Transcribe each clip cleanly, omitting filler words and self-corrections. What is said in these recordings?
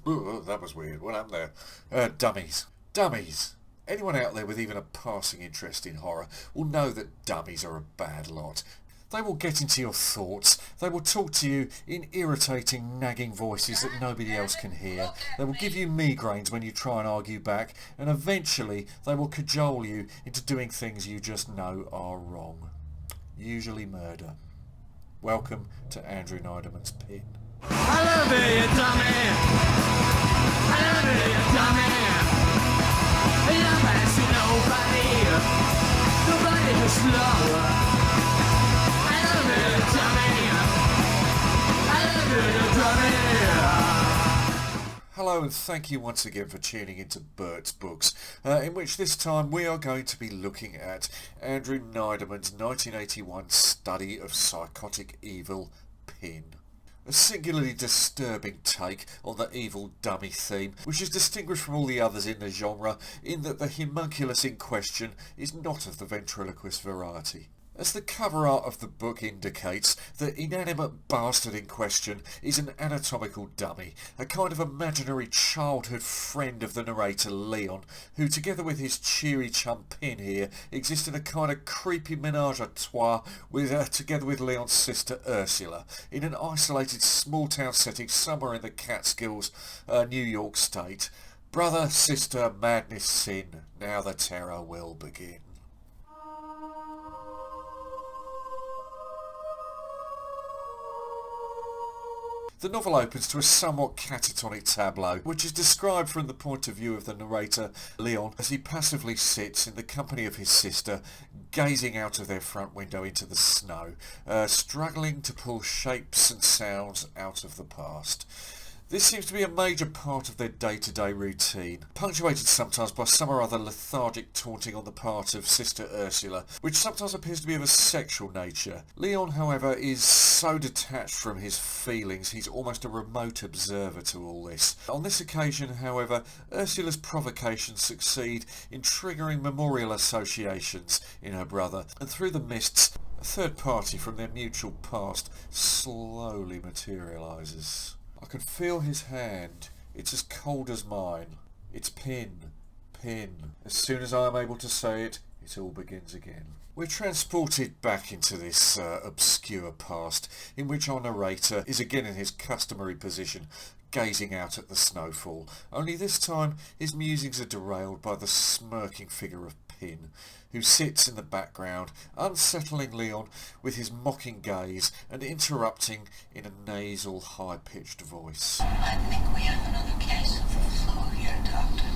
Ooh, that was weird. What happened there? Dummies. Dummies. Anyone out there with even a passing interest in horror will know that dummies are a bad lot. They will get into your thoughts. They will talk to you in irritating, nagging voices that nobody else can hear. They will give you migraines when you try and argue back, and eventually they will cajole you into doing things you just know are wrong. Usually murder. Welcome to Andrew Neiderman's Pin. I love it, you dummy. I love it, you dummy. Love has nobody who's lower. I love it, you dummy. I love it, you dummy. Hello and thank you once again for tuning into Bert's Books, in which this time we are going to be looking at Andrew Neiderman's 1981 study of psychotic evil, Pin. A singularly disturbing take on the evil dummy theme, which is distinguished from all the others in the genre in that the homunculus in question is not of the ventriloquist variety. As the cover art of the book indicates, the inanimate bastard in question is an anatomical dummy, a kind of imaginary childhood friend of the narrator Leon, who together with his cheery chum Pin here exist in a kind of creepy menage a trois together with Leon's sister Ursula, in an isolated small town setting somewhere in the Catskills, New York State. Brother, sister, madness, sin, now the terror will begin. The novel opens to a somewhat catatonic tableau, which is described from the point of view of the narrator, Leon, as he passively sits in the company of his sister, gazing out of their front window into the snow, struggling to pull shapes and sounds out of the past. This seems to be a major part of their day-to-day routine, punctuated sometimes by some or other lethargic taunting on the part of Sister Ursula, which sometimes appears to be of a sexual nature. Leon, however, is so detached from his feelings, he's almost a remote observer to all this. On this occasion, however, Ursula's provocations succeed in triggering memorial associations in her brother, and through the mists, a third party from their mutual past slowly materialises. I can feel his hand. It's as cold as mine. It's Pin. Pin. As soon as I am able to say it, it all begins again. We're transported back into this obscure past, in which our narrator is again in his customary position, gazing out at the snowfall. Only this time his musings are derailed by the smirking figure of Pin, who sits in the background, unsettling Leon with his mocking gaze and interrupting in a nasal, high-pitched voice. I think we have another case of the flu here, Doctor.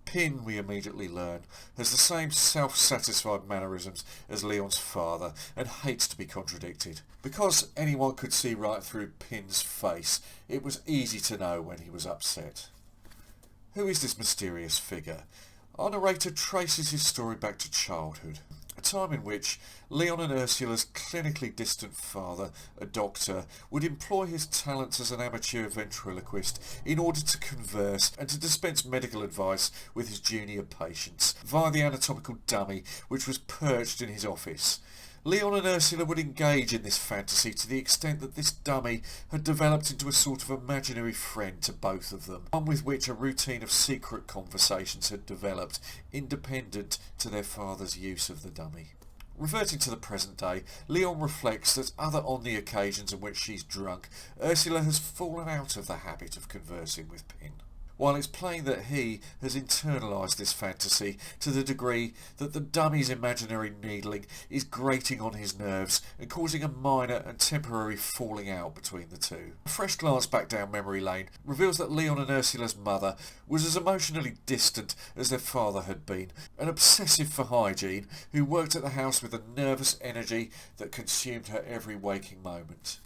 Pin, we immediately learn, has the same self-satisfied mannerisms as Leon's father and hates to be contradicted. Because anyone could see right through Pin's face, it was easy to know when he was upset. Who is this mysterious figure? Our narrator traces his story back to childhood, a time in which Leon and Ursula's clinically distant father, a doctor, would employ his talents as an amateur ventriloquist in order to converse and to dispense medical advice with his junior patients via the anatomical dummy which was perched in his office. Leon and Ursula would engage in this fantasy to the extent that this dummy had developed into a sort of imaginary friend to both of them, one with which a routine of secret conversations had developed, independent to their father's use of the dummy. Reverting to the present day, Leon reflects that other on the occasions in which she's drunk, Ursula has fallen out of the habit of conversing with Pin, while it's plain that he has internalised this fantasy to the degree that the dummy's imaginary needling is grating on his nerves and causing a minor and temporary falling out between the two. A fresh glance back down memory lane reveals that Leon and Ursula's mother was as emotionally distant as their father had been, an obsessive for hygiene who worked at the house with a nervous energy that consumed her every waking moment.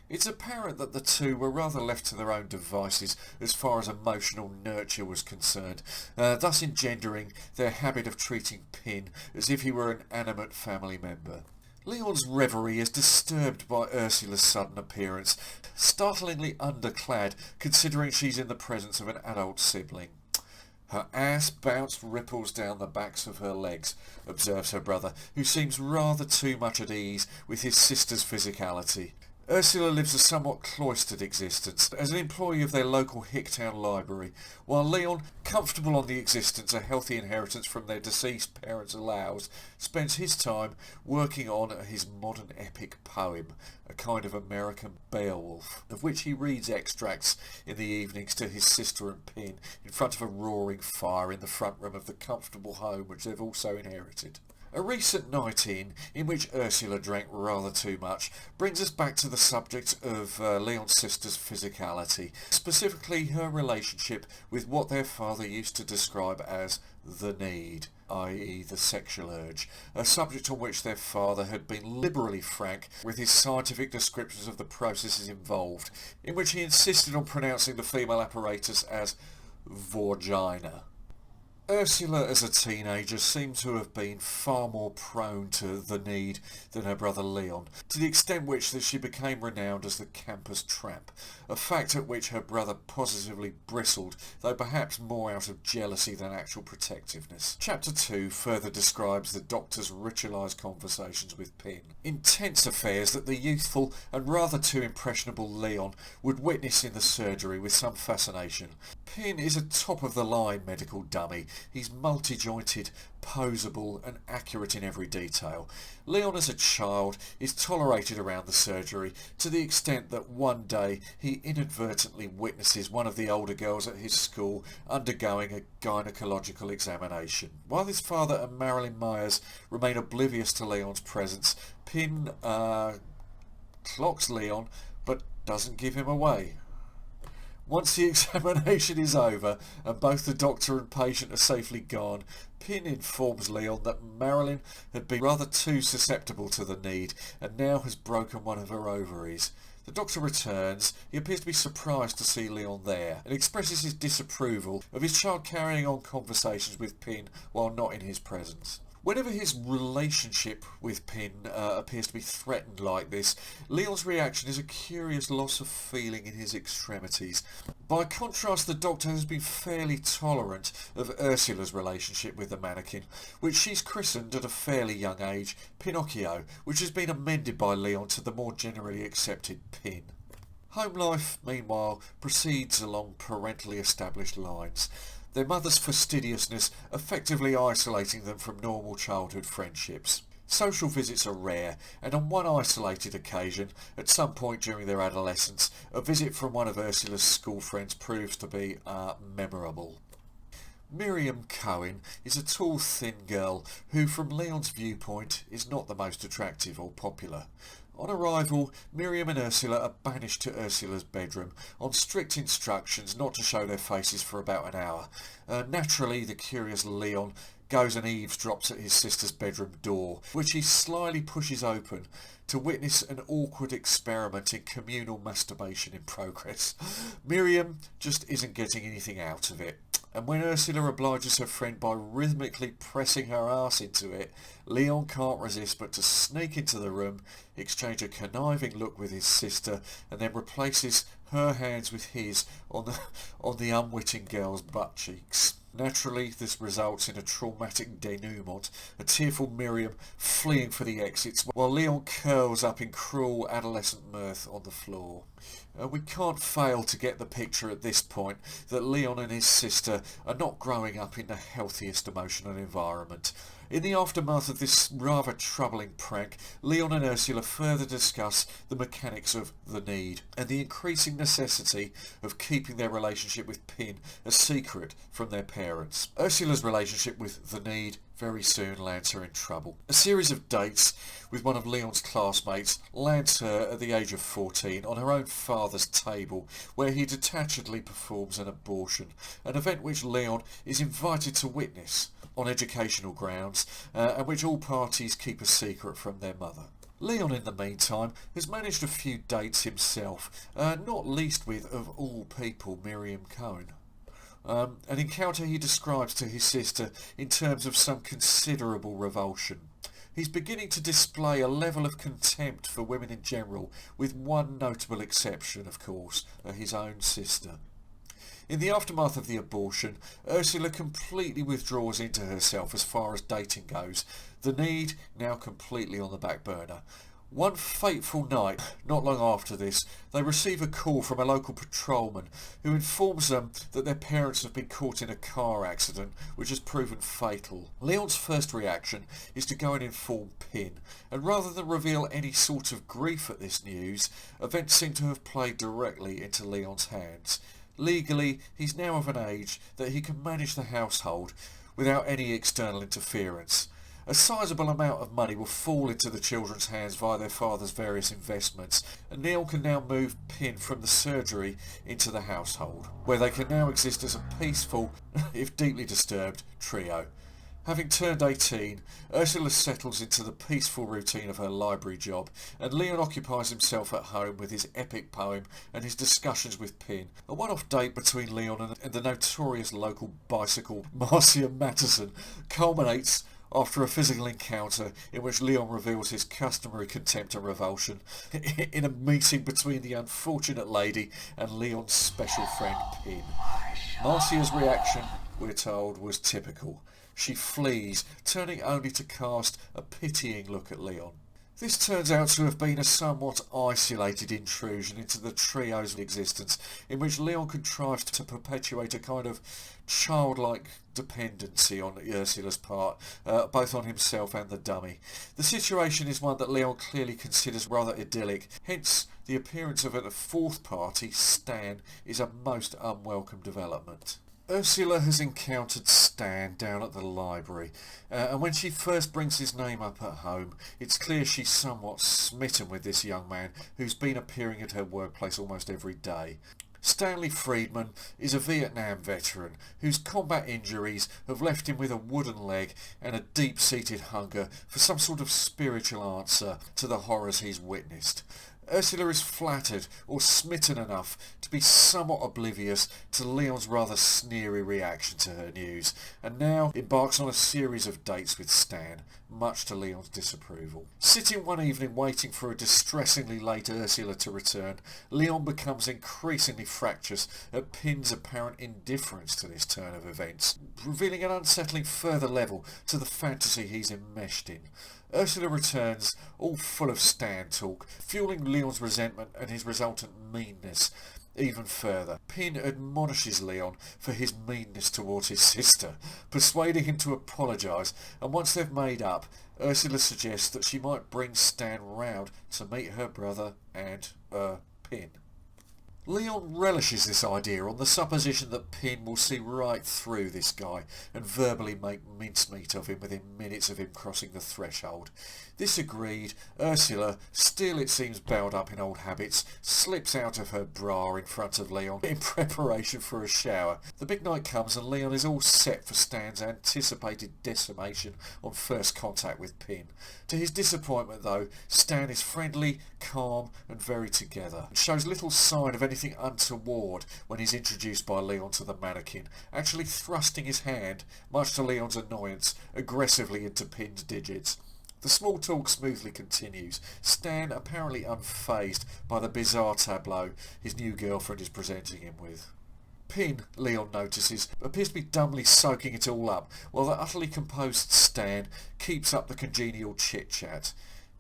It's apparent that the two were rather left to their own devices as far as emotional nurture was concerned, thus engendering their habit of treating Pin as if he were an animate family member. Leon's reverie is disturbed by Ursula's sudden appearance, startlingly underclad considering she's in the presence of an adult sibling. Her ass bounced ripples down the backs of her legs, observes her brother, who seems rather too much at ease with his sister's physicality. Ursula lives a somewhat cloistered existence as an employee of their local Hicktown library, while Leon, comfortable on the existence a healthy inheritance from their deceased parents allows, spends his time working on his modern epic poem, a kind of American Beowulf, of which he reads extracts in the evenings to his sister and Pin in front of a roaring fire in the front room of the comfortable home which they've also inherited. A recent night in which Ursula drank rather too much, brings us back to the subject of Leon's sister's physicality, specifically her relationship with what their father used to describe as the need, i.e. the sexual urge, a subject on which their father had been liberally frank with his scientific descriptions of the processes involved, in which he insisted on pronouncing the female apparatus as Vorgina. Ursula as a teenager seemed to have been far more prone to the need than her brother Leon, to the extent which that she became renowned as the campus tramp, a fact at which her brother positively bristled, though perhaps more out of jealousy than actual protectiveness. Chapter 2 further describes the doctor's ritualised conversations with Pin, intense affairs that the youthful and rather too impressionable Leon would witness in the surgery with some fascination. Pin is a top-of-the-line medical dummy. He's multi-jointed, poseable and accurate in every detail. Leon as a child is tolerated around the surgery to the extent that one day he inadvertently witnesses one of the older girls at his school undergoing a gynecological examination. While his father and Marilyn Myers remain oblivious to Leon's presence, Pin clocks Leon but doesn't give him away. Once the examination is over and both the doctor and patient are safely gone, Pin informs Leon that Marilyn had been rather too susceptible to the need and now has broken one of her ovaries. The doctor returns. He appears to be surprised to see Leon there and expresses his disapproval of his child carrying on conversations with Pin while not in his presence. Whenever his relationship with Pin appears to be threatened like this, Leon's reaction is a curious loss of feeling in his extremities. By contrast, the doctor has been fairly tolerant of Ursula's relationship with the mannequin, which she's christened at a fairly young age Pinocchio, which has been amended by Leon to the more generally accepted Pin. Home life, meanwhile, proceeds along parentally established lines, their mother's fastidiousness effectively isolating them from normal childhood friendships. Social visits are rare, and on one isolated occasion, at some point during their adolescence, a visit from one of Ursula's school friends proves to be memorable. Miriam Cohen is a tall, thin girl who, from Leon's viewpoint, is not the most attractive or popular. On arrival, Miriam and Ursula are banished to Ursula's bedroom on strict instructions not to show their faces for about an hour. Naturally, the curious Leon goes and eavesdrops at his sister's bedroom door, which he slyly pushes open to witness an awkward experiment in communal masturbation in progress. Miriam just isn't getting anything out of it. And when Ursula obliges her friend by rhythmically pressing her arse into it, Leon can't resist but to sneak into the room, exchange a conniving look with his sister, and then replaces her hands with his on the unwitting girl's butt cheeks. Naturally, this results in a traumatic denouement, a tearful Miriam fleeing for the exits, while Leon curls up in cruel adolescent mirth on the floor. We can't fail to get the picture at this point that Leon and his sister are not growing up in the healthiest emotional environment. In the aftermath of this rather troubling prank, Leon and Ursula further discuss the mechanics of the need and the increasing necessity of keeping their relationship with Pin a secret from their parents. Ursula's relationship with the need very soon lands her in trouble. A series of dates with one of Leon's classmates lands her at the age of 14 on her own father's table, where he detachedly performs an abortion, an event which Leon is invited to witness on educational grounds, and which all parties keep a secret from their mother. Leon, in the meantime, has managed a few dates himself, not least with, of all people, Miriam Cohen. An encounter he describes to his sister in terms of some considerable revulsion. He's beginning to display a level of contempt for women in general, with one notable exception, of course, his own sister. In the aftermath of the abortion, Ursula completely withdraws into herself as far as dating goes, the need now completely on the back burner. One fateful night, not long after this, they receive a call from a local patrolman who informs them that their parents have been caught in a car accident which has proven fatal. Leon's first reaction is to go and inform Pin, and rather than reveal any sort of grief at this news, events seem to have played directly into Leon's hands. Legally, he's now of an age that he can manage the household without any external interference. A sizable amount of money will fall into the children's hands via their father's various investments, and Neil can now move Pin from the surgery into the household, where they can now exist as a peaceful, if deeply disturbed, trio. Having turned 18, Ursula settles into the peaceful routine of her library job, and Leon occupies himself at home with his epic poem and his discussions with Pin. A one-off date between Leon and the notorious local bicycle Marcia Matterson culminates after a physical encounter in which Leon reveals his customary contempt and revulsion in a meeting between the unfortunate lady and Leon's special friend Pin. Marcia's reaction, we're told, was typical. She flees, turning only to cast a pitying look at Leon. This turns out to have been a somewhat isolated intrusion into the trio's existence, in which Leon contrives to perpetuate a kind of childlike dependency on Ursula's part, both on himself and the dummy. The situation is one that Leon clearly considers rather idyllic, hence the appearance of a fourth party, Stan, is a most unwelcome development. Ursula has encountered Stan down at the library, and when she first brings his name up at home, it's clear she's somewhat smitten with this young man who's been appearing at her workplace almost every day. Stanley Friedman is a Vietnam veteran whose combat injuries have left him with a wooden leg and a deep-seated hunger for some sort of spiritual answer to the horrors he's witnessed. Ursula is flattered or smitten enough to be somewhat oblivious to Leon's rather sneery reaction to her news, and now embarks on a series of dates with Stan, much to Leon's disapproval. Sitting one evening waiting for a distressingly late Ursula to return, Leon becomes increasingly fractious at Pin's apparent indifference to this turn of events, revealing an unsettling further level to the fantasy he's enmeshed in. Ursula returns, all full of Stan talk, fueling Leon's resentment and his resultant meanness even further. Pin admonishes Leon for his meanness towards his sister, persuading him to apologise, and once they've made up, Ursula suggests that she might bring Stan round to meet her brother and, Pin. Leon relishes this idea on the supposition that Pin will see right through this guy and verbally make mincemeat of him within minutes of him crossing the threshold. This agreed, Ursula, still it seems bound up in old habits, slips out of her bra in front of Leon in preparation for a shower. The big night comes and Leon is all set for Stan's anticipated decimation on first contact with Pin. To his disappointment though, Stan is friendly, calm and very together, and shows little sign of anything untoward when he's introduced by Leon to the mannequin, actually thrusting his hand, much to Leon's annoyance, aggressively into Pin's digits. The small talk smoothly continues, Stan apparently unfazed by the bizarre tableau his new girlfriend is presenting him with. Pin, Leon notices, appears to be dumbly soaking it all up, while the utterly composed Stan keeps up the congenial chit-chat.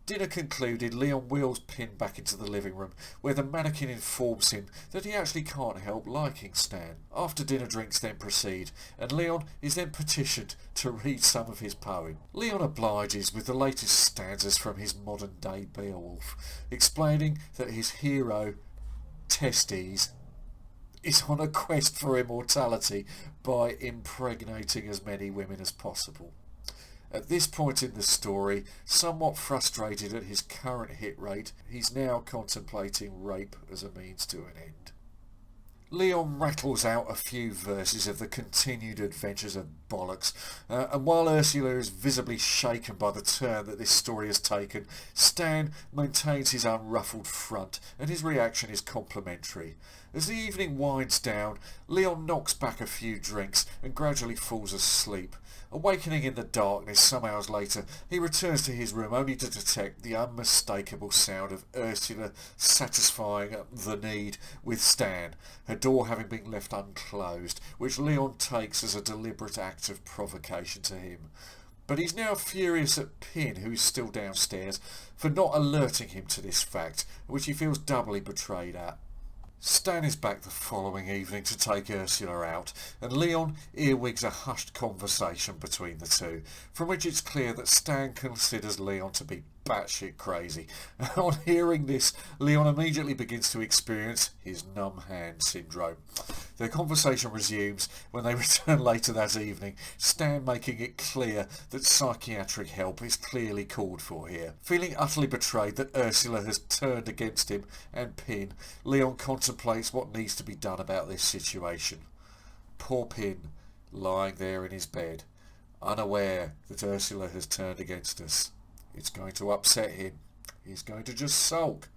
Dinner concluded, Leon wheels Pin back into the living room, where the mannequin informs him that he actually can't help liking Stan. After dinner drinks then proceed, and Leon is then petitioned to read some of his poem. Leon obliges with the latest stanzas from his modern-day Beowulf, explaining that his hero, Testes, is on a quest for immortality by impregnating as many women as possible. At this point in the story, somewhat frustrated at his current hit rate, he's now contemplating rape as a means to an end. Leon rattles out a few verses of the continued adventures of bollocks, and while Ursula is visibly shaken by the turn that this story has taken, Stan maintains his unruffled front, and his reaction is complimentary. As the evening winds down, Leon knocks back a few drinks and gradually falls asleep. Awakening in the darkness some hours later, he returns to his room only to detect the unmistakable sound of Ursula satisfying the need with Stan, her door having been left unclosed, which Leon takes as a deliberate act of provocation to him. But he's now furious at Pin, who is still downstairs, for not alerting him to this fact, which he feels doubly betrayed at. Stan is back the following evening to take Ursula out, and Leon earwigs a hushed conversation between the two, from which it's clear that Stan considers Leon to be batshit crazy. On hearing this, Leon immediately begins to experience his numb hand syndrome. Their conversation resumes when they return later that evening, Stan making it clear that psychiatric help is clearly called for here. Feeling utterly betrayed that Ursula has turned against him and Pin, Leon contemplates what needs to be done about this situation. Poor Pin, lying there in his bed, unaware that Ursula has turned against us. It's going to upset him. He's going to just sulk.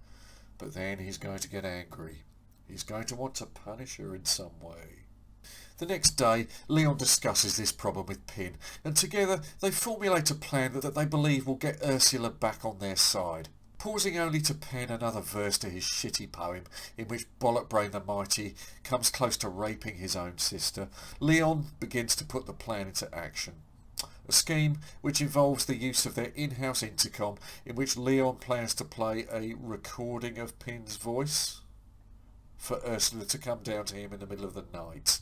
But then he's going to get angry. He's going to want to punish her in some way. The next day, Leon discusses this problem with Pin, and together they formulate a plan that they believe will get Ursula back on their side. Pausing only to pen another verse to his shitty poem, in which Bollockbrain the Mighty comes close to raping his own sister, Leon begins to put the plan into action. A scheme which involves the use of their in-house intercom, in which Leon plans to play a recording of Pin's voice for Ursula to come down to him in the middle of the night.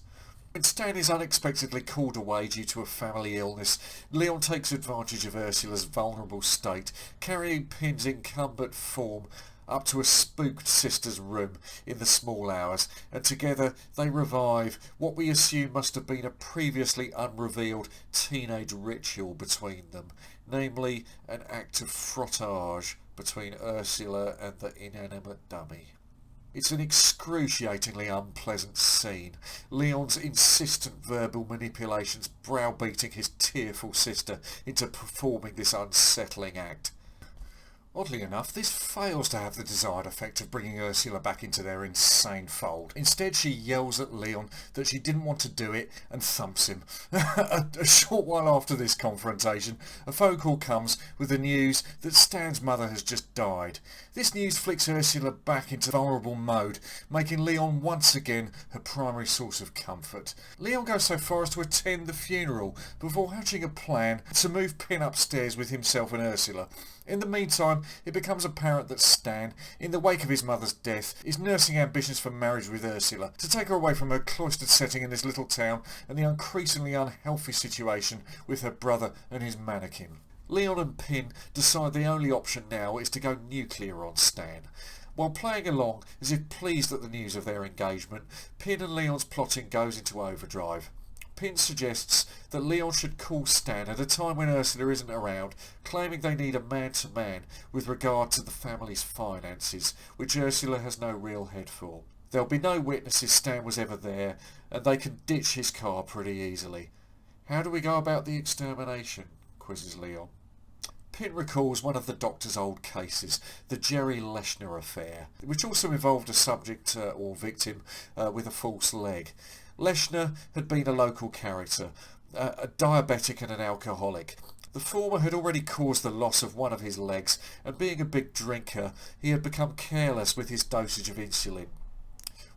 When Stan is unexpectedly called away due to a family illness, Leon takes advantage of Ursula's vulnerable state, carrying Pin's incumbent form up to a spooked sister's room in the small hours, and together they revive what we assume must have been a previously unrevealed teenage ritual between them, namely an act of frottage between Ursula and the inanimate dummy. It's an excruciatingly unpleasant scene, Leon's insistent verbal manipulations browbeating his tearful sister into performing this unsettling act. Oddly enough, this fails to have the desired effect of bringing Ursula back into their insane fold. Instead, she yells at Leon that she didn't want to do it and thumps him. A short while after this confrontation, a phone call comes with the news that Stan's mother has just died. This news flicks Ursula back into vulnerable mode, making Leon once again her primary source of comfort. Leon goes so far as to attend the funeral before hatching a plan to move Pin upstairs with himself and Ursula. In the meantime, it becomes apparent that Stan, in the wake of his mother's death, is nursing ambitions for marriage with Ursula, to take her away from her cloistered setting in this little town and the increasingly unhealthy situation with her brother and his mannequin. Leon and Pin decide the only option now is to go nuclear on Stan. While playing along, as if pleased at the news of their engagement, Pin and Leon's plotting goes into overdrive. Pin suggests that Leon should call Stan at a time when Ursula isn't around, claiming they need a man-to-man with regard to the family's finances, which Ursula has no real head for. There'll be no witnesses Stan was ever there, and they can ditch his car pretty easily. How do we go about the extermination? Quizzes Leon. Pin recalls one of the doctor's old cases, the Jerry Leshner affair, which also involved a subject or victim with a false leg. Leshner had been a local character, a diabetic and an alcoholic. The former had already caused the loss of one of his legs, and being a big drinker, he had become careless with his dosage of insulin.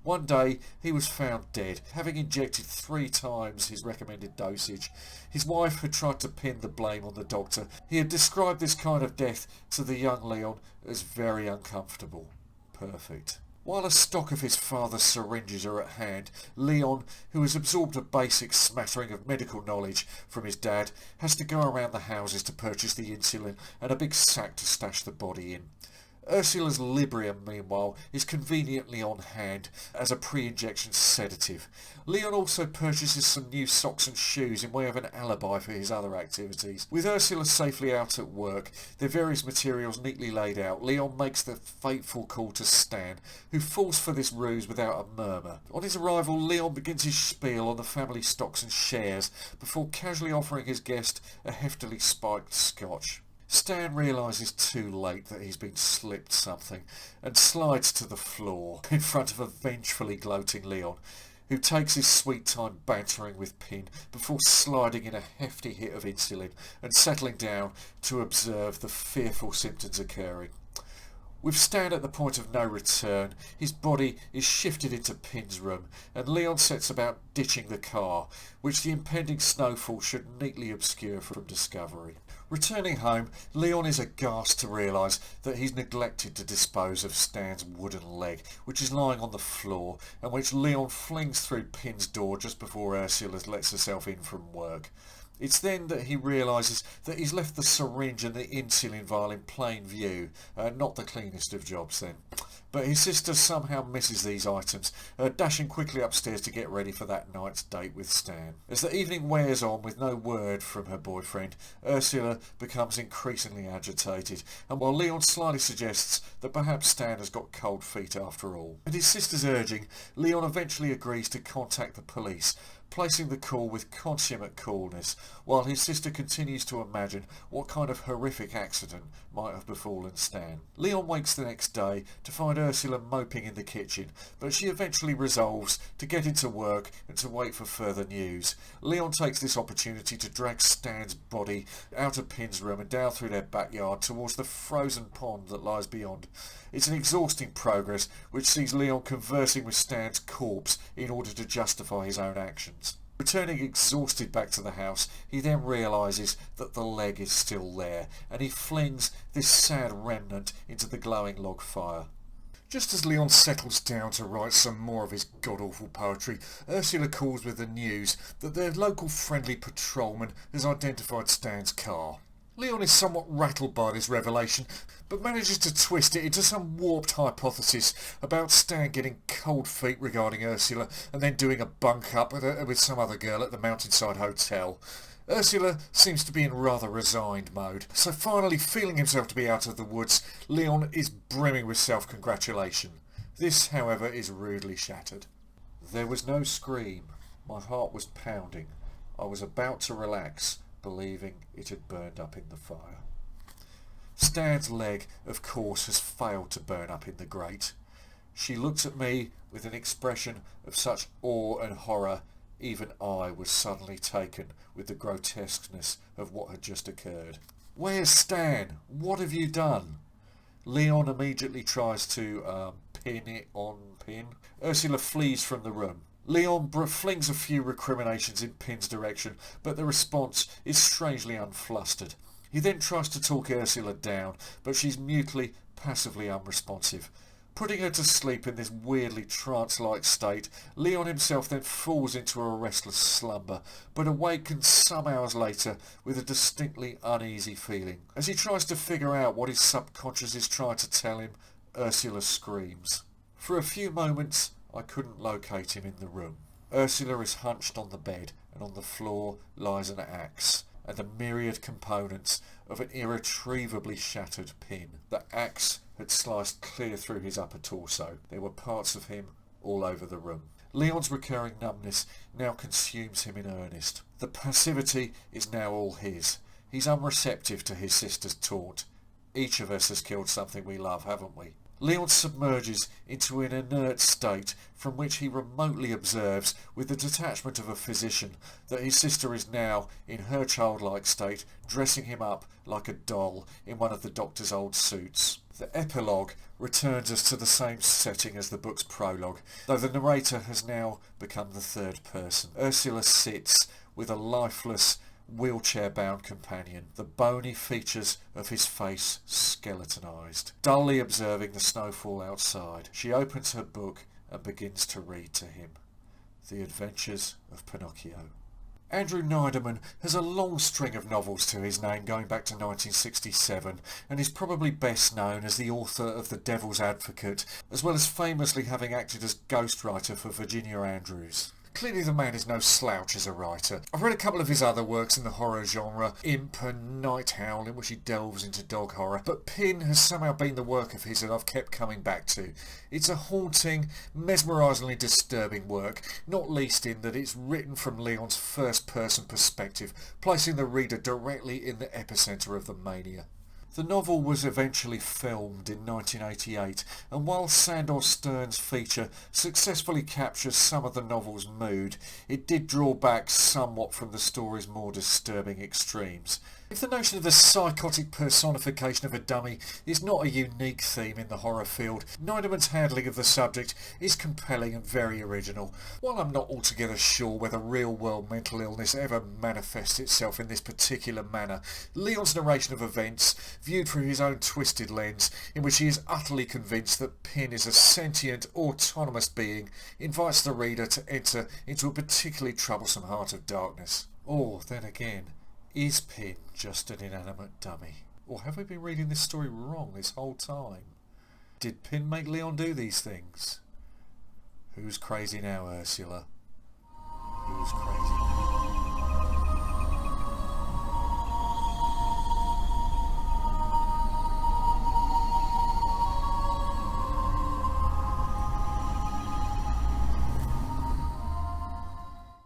One day he was found dead, having injected 3 times his recommended dosage. His wife had tried to pin the blame on the doctor. He had described this kind of death to the young Leon as very uncomfortable. Perfect. While a stock of his father's syringes are at hand, Leon, who has absorbed a basic smattering of medical knowledge from his dad, has to go around the houses to purchase the insulin and a big sack to stash the body in. Ursula's Librium, meanwhile, is conveniently on hand as a pre-injection sedative. Leon also purchases some new socks and shoes in way of an alibi for his other activities. With Ursula safely out at work, their various materials neatly laid out, Leon makes the fateful call to Stan, who falls for this ruse without a murmur. On his arrival, Leon begins his spiel on the family stocks and shares, before casually offering his guest a heftily spiked scotch. Stan realises too late that he's been slipped something and slides to the floor in front of a vengefully gloating Leon, who takes his sweet time bantering with Pin before sliding in a hefty hit of insulin and settling down to observe the fearful symptoms occurring. With Stan at the point of no return, his body is shifted into Pin's room, and Leon sets about ditching the car, which the impending snowfall should neatly obscure from discovery. Returning home, Leon is aghast to realise that he's neglected to dispose of Stan's wooden leg, which is lying on the floor, and which Leon flings through Pin's door just before Ursula lets herself in from work. It's then that he realises that he's left the syringe and the insulin vial in plain view. Not the cleanest of jobs then. But his sister somehow misses these items, dashing quickly upstairs to get ready for that night's date with Stan. As the evening wears on with no word from her boyfriend, Ursula becomes increasingly agitated, and while Leon slyly suggests that perhaps Stan has got cold feet after all. At his sister's urging, Leon eventually agrees to contact the police, placing the call with consummate coolness, while his sister continues to imagine what kind of horrific accident might have befallen Stan. Leon wakes the next day to find Ursula moping in the kitchen, but she eventually resolves to get into work and to wait for further news. Leon takes this opportunity to drag Stan's body out of Pin's room and down through their backyard towards the frozen pond that lies beyond. It's an exhausting progress which sees Leon conversing with Stan's corpse in order to justify his own actions. Returning exhausted back to the house, he then realises that the leg is still there, and he flings this sad remnant into the glowing log fire. Just as Leon settles down to write some more of his god-awful poetry, Ursula calls with the news that their local friendly patrolman has identified Stan's car. Leon is somewhat rattled by this revelation, but manages to twist it into some warped hypothesis about Stan getting cold feet regarding Ursula and then doing a bunk up with some other girl at the Mountainside Hotel. Ursula seems to be in rather resigned mode, so finally feeling himself to be out of the woods, Leon is brimming with self-congratulation. This, however, is rudely shattered. There was no scream. My heart was pounding. I was about to relax, believing it had burned up in the fire. Stan's leg, of course, has failed to burn up in the grate. She looked at me with an expression of such awe and horror, even I was suddenly taken with the grotesqueness of what had just occurred. "Where's Stan? What have you done?" Leon immediately tries to pin it on Pin. Ursula flees from the room. Leon flings a few recriminations in Pin's direction, but the response is strangely unflustered. He then tries to talk Ursula down, but she's mutely, passively unresponsive. Putting her to sleep in this weirdly trance-like state, Leon himself then falls into a restless slumber, but awakens some hours later with a distinctly uneasy feeling. As he tries to figure out what his subconscious is trying to tell him, Ursula screams. For a few moments, I couldn't locate him in the room. Ursula is hunched on the bed, and on the floor lies an axe and the myriad components of an irretrievably shattered Pin. The axe had sliced clear through his upper torso. There were parts of him all over the room. Leon's recurring numbness now consumes him in earnest. The passivity is now all his. He's unreceptive to his sister's taunt. Each of us has killed something we love, haven't we? Leon submerges into an inert state from which he remotely observes, with the detachment of a physician, that his sister is now, in her childlike state, dressing him up like a doll in one of the doctor's old suits. The epilogue returns us to the same setting as the book's prologue, though the narrator has now become the third person. Ursula sits with a lifeless, wheelchair-bound companion, the bony features of his face skeletonized, dully observing the snowfall outside. She opens her book and begins to read to him. The Adventures of Pinocchio. Andrew Neiderman has a long string of novels to his name going back to 1967, and is probably best known as the author of The Devil's Advocate, as well as famously having acted as ghostwriter for Virginia Andrews. Clearly the man is no slouch as a writer. I've read a couple of his other works in the horror genre, Imp and Night Howl, in which he delves into dog horror, but Pin has somehow been the work of his that I've kept coming back to. It's a haunting, mesmerisingly disturbing work, not least in that it's written from Leon's first-person perspective, placing the reader directly in the epicentre of the mania. The novel was eventually filmed in 1988, and while Sandor Stern's feature successfully captures some of the novel's mood, it did draw back somewhat from the story's more disturbing extremes. If the notion of the psychotic personification of a dummy is not a unique theme in the horror field, Neiderman's handling of the subject is compelling and very original. While I'm not altogether sure whether real-world mental illness ever manifests itself in this particular manner, Leon's narration of events, viewed through his own twisted lens, in which he is utterly convinced that Pin is a sentient, autonomous being, invites the reader to enter into a particularly troublesome heart of darkness. Or, then again, is Pin just an inanimate dummy? Or have we been reading this story wrong this whole time? Did Pin make Leon do these things? Who's crazy now, Ursula? Who's crazy now?